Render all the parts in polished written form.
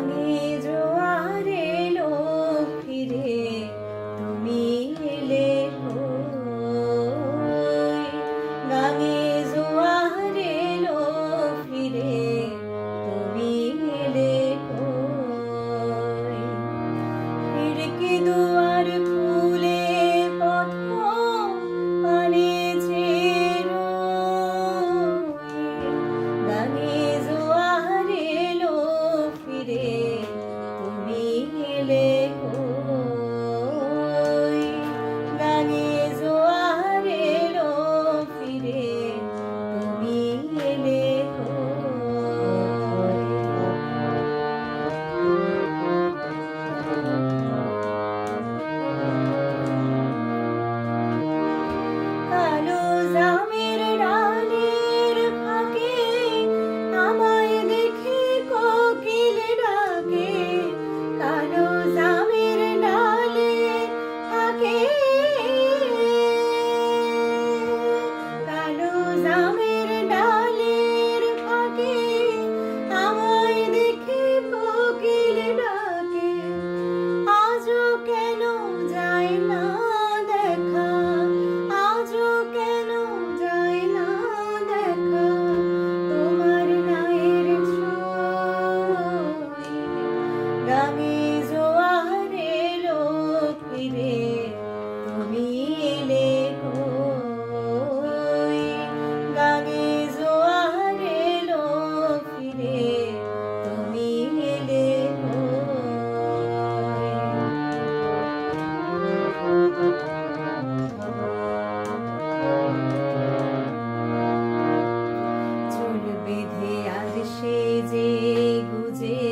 গাঙে জোয়ার এলো ফিরে, তুমি এলে কই? গাঙে জোয়ার এলো ফিরে, তুমি এলে কই? খিড়কি দুয়ার খুলে পথ পানে ছেয়ে রই। গাঙে জোয়ার এলো ফিরে, তুমি এলে কই? গাঙে জোয়ার এলো ফিরে, তুমি এলে কই? কালো জামের ডালের ফাঁকে আমায় দেখে কোকিল ডাকে। কালো জামের ডালের ফাঁকে, কালো জামের ডালের ফাঁকে আমায় দেখে কোকিল ডাকে। আজও কেন যায় না দেখা, আজও কেন যায় না দেখা তোমার গায়ের ছোঁয়। গাঙে জোয়ার এলো ফিরে, তুমি এলে কই? গাঙে জোয়ার এলো ফিরে, তুমি এলে চুল বেঁধে আর সেজে গুজে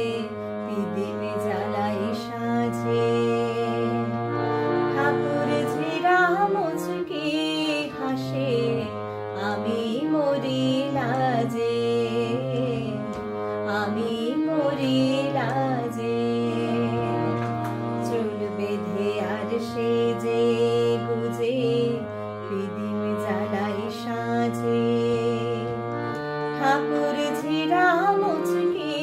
প্রদীপ জ্বালাই সাজে। ঠাকুর ঝিরা মুচকি হাসে, আমি মরি লাজে, আমি মরি লাজে। চুল বেঁধে আর সেজে গুজে প্রদীপ জ্বালাই সাজে। ঠাকুর ঝিরা মুচকি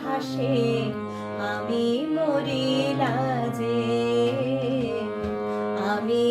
হাসে, আমি মরি লাজে, আমি